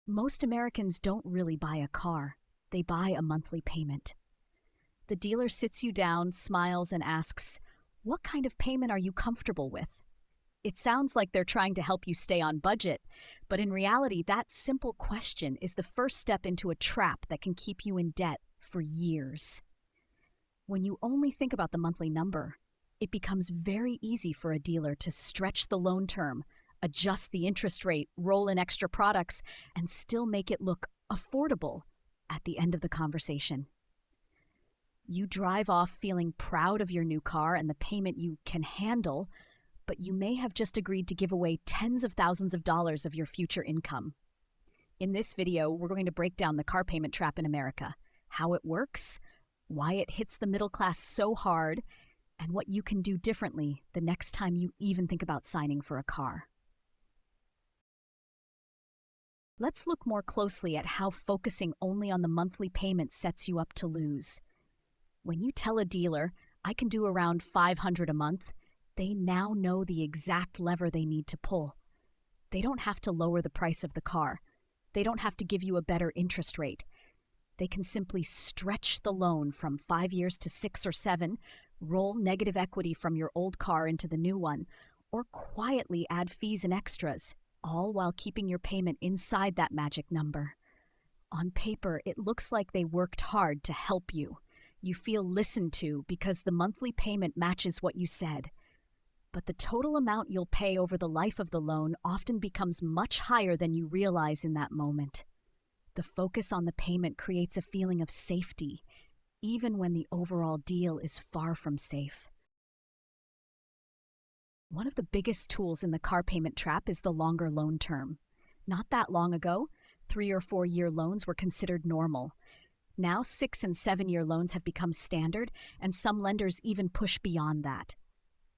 Most Americans don't really buy a car. They buy a monthly payment. The dealer sits you down, smiles, and asks, "What kind of payment are you comfortable with?" It sounds like they're trying to help you stay on budget, but in reality, that simple question is the first step into a trap that can keep you in debt for years. When you only think about the monthly number, it becomes very easy for a dealer to stretch the loan term, adjust the interest rate, roll in extra products, and still make it look affordable at the end of the conversation. You drive off feeling proud of your new car and the payment you can handle, but you may have just agreed to give away tens of thousands of dollars of your future income. In this video, we're going to break down the car payment trap in America, how it works, why it hits the middle class so hard, and what you can do differently the next time you even think about signing for a car. Let's look more closely at how focusing only on the monthly payment sets you up to lose. When you tell a dealer, "I can do around $500 a month," they now know the exact lever they need to pull. They don't have to lower the price of the car. They don't have to give you a better interest rate. They can simply stretch the loan from 5 years to 6 or 7, roll negative equity from your old car into the new one, or quietly add fees and extras, all while keeping your payment inside that magic number. On paper, it looks like they worked hard to help you. You feel listened to because the monthly payment matches what you said. But the total amount you'll pay over the life of the loan often becomes much higher than you realize in that moment. The focus on the payment creates a feeling of safety, even when the overall deal is far from safe. One of the biggest tools in the car payment trap is the longer loan term. Not that long ago, 3 or 4 year loans were considered normal. Now 6 and 7 year loans have become standard, and some lenders even push beyond that.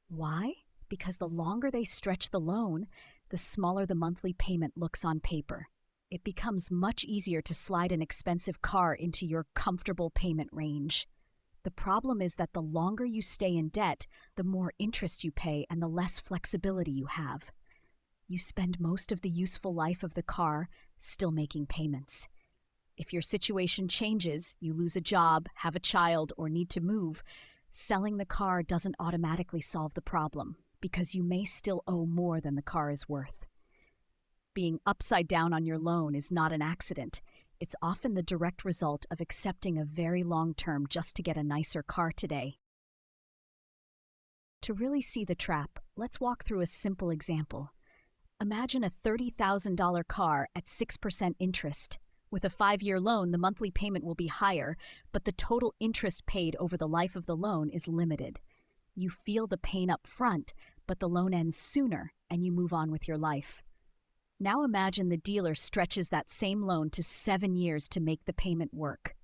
Why? Because the longer they stretch the loan, the smaller the monthly payment looks on paper. It becomes much easier to slide an expensive car into your comfortable payment range. The problem is that the longer you stay in debt, the more interest you pay and the less flexibility you have. You spend most of the useful life of the car still making payments. If your situation changes, you lose a job, have a child, or need to move, selling the car doesn't automatically solve the problem, because you may still owe more than the car is worth. Being upside down on your loan is not an accident. It's often the direct result of accepting a very long term just to get a nicer car today. To really see the trap, let's walk through a simple example. Imagine a $30,000 car at 6% interest. With a 5-year loan, the monthly payment will be higher, but the total interest paid over the life of the loan is limited. You feel the pain up front, but the loan ends sooner, and you move on with your life. Now imagine the dealer stretches that same loan to 7 years to make the payment work.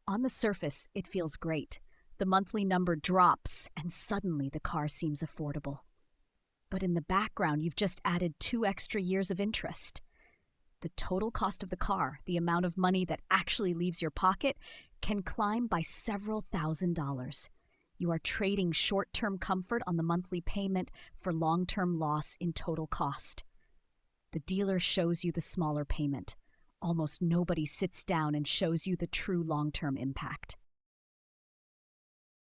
On the surface, it feels great. The monthly number drops, and suddenly the car seems affordable. But in the background, you've just added 2 extra years of interest. The total cost of the car, the amount of money that actually leaves your pocket, can climb by several $1,000s. You are trading short-term comfort on the monthly payment for long-term loss in total cost. The dealer shows you the smaller payment. Almost nobody sits down and shows you the true long-term impact.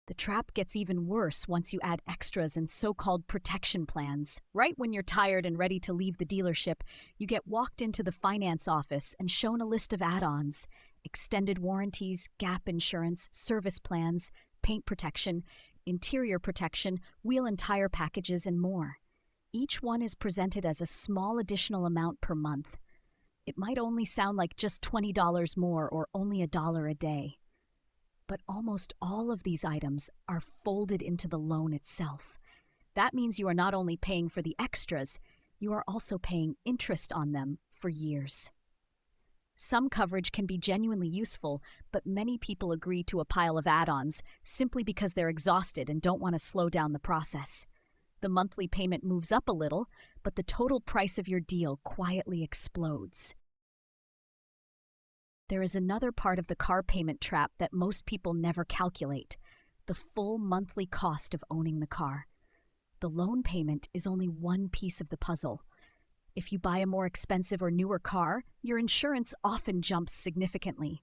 The trap gets even worse once you add extras and so-called protection plans. Right when you're tired and ready to leave the dealership, you get walked into the finance office and shown a list of add-ons: extended warranties, gap insurance, service plans, paint protection, interior protection, wheel and tire packages, and more. Each one is presented as a small additional amount per month. It might only sound like just $20 more or only $1 a day. But almost all of these items are folded into the loan itself. That means you are not only paying for the extras, you are also paying interest on them for years. Some coverage can be genuinely useful, but many people agree to a pile of add-ons simply because they're exhausted and don't want to slow down the process. The monthly payment moves up a little, but the total price of your deal quietly explodes. There is another part of the car payment trap that most people never calculate: the full monthly cost of owning the car. The loan payment is only one piece of the puzzle. If you buy a more expensive or newer car, your insurance often jumps significantly.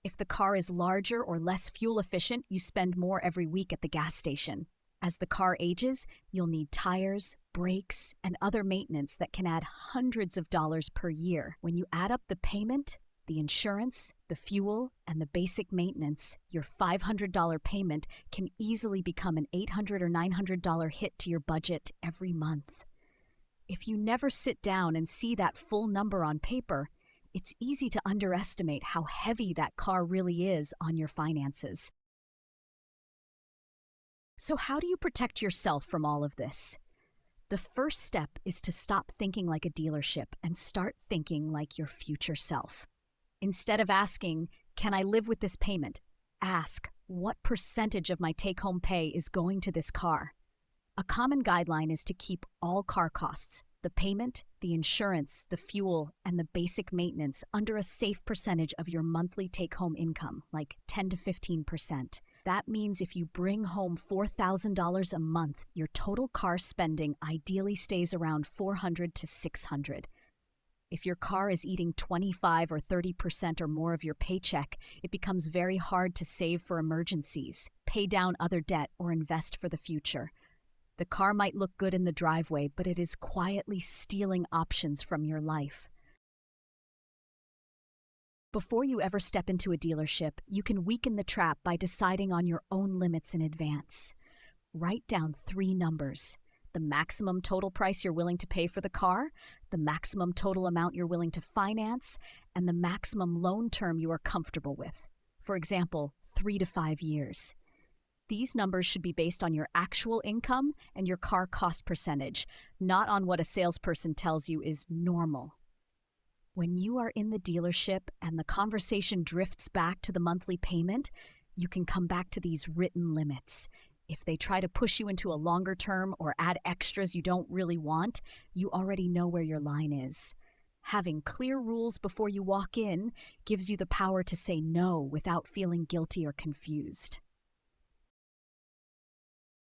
If the car is larger or less fuel efficient, you spend more every week at the gas station. As the car ages, you'll need tires, brakes, and other maintenance that can add hundreds of dollars per year. When you add up the payment, the insurance, the fuel, and the basic maintenance, your $500 payment can easily become an $800 or $900 hit to your budget every month. If you never sit down and see that full number on paper, it's easy to underestimate how heavy that car really is on your finances. So how do you protect yourself from all of this? The first step is to stop thinking like a dealership and start thinking like your future self. Instead of asking, "Can I live with this payment?" ask, "What percentage of my take-home pay is going to this car?" A common guideline is to keep all car costs, the payment, the insurance, the fuel, and the basic maintenance under a safe percentage of your monthly take-home income, like 10 to 15%. That means if you bring home $4,000 a month, your total car spending ideally stays around $400 to $600. If your car is eating 25 or 30% or more of your paycheck, it becomes very hard to save for emergencies, pay down other debt, or invest for the future. The car might look good in the driveway, but it is quietly stealing options from your life. Before you ever step into a dealership, you can weaken the trap by deciding on your own limits in advance. Write down 3 numbers: the maximum total price you're willing to pay for the car, the maximum total amount you're willing to finance, and the maximum loan term you are comfortable with. For example, 3 to 5 years. These numbers should be based on your actual income and your car cost percentage, not on what a salesperson tells you is normal. When you are in the dealership and the conversation drifts back to the monthly payment, you can come back to these written limits. If they try to push you into a longer term or add extras you don't really want, you already know where your line is. Having clear rules before you walk in gives you the power to say no without feeling guilty or confused.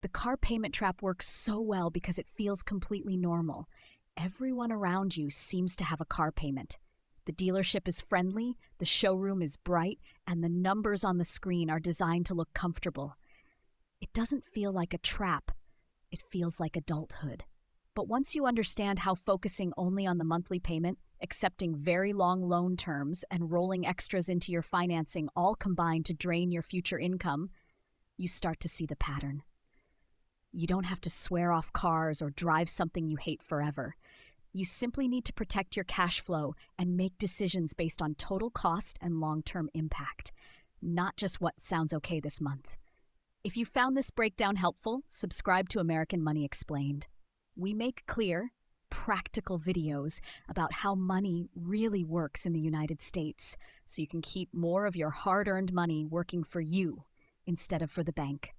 The car payment trap works so well because it feels completely normal. Everyone around you seems to have a car payment. The dealership is friendly, the showroom is bright, and the numbers on the screen are designed to look comfortable. It doesn't feel like a trap. It feels like adulthood. But once you understand how focusing only on the monthly payment, accepting very long loan terms, and rolling extras into your financing all combine to drain your future income, you start to see the pattern. You don't have to swear off cars or drive something you hate forever. You simply need to protect your cash flow and make decisions based on total cost and long-term impact, not just what sounds okay this month. If you found this breakdown helpful, subscribe to American Money Explained. We make clear, practical videos about how money really works in the United States, so you can keep more of your hard-earned money working for you instead of for the bank.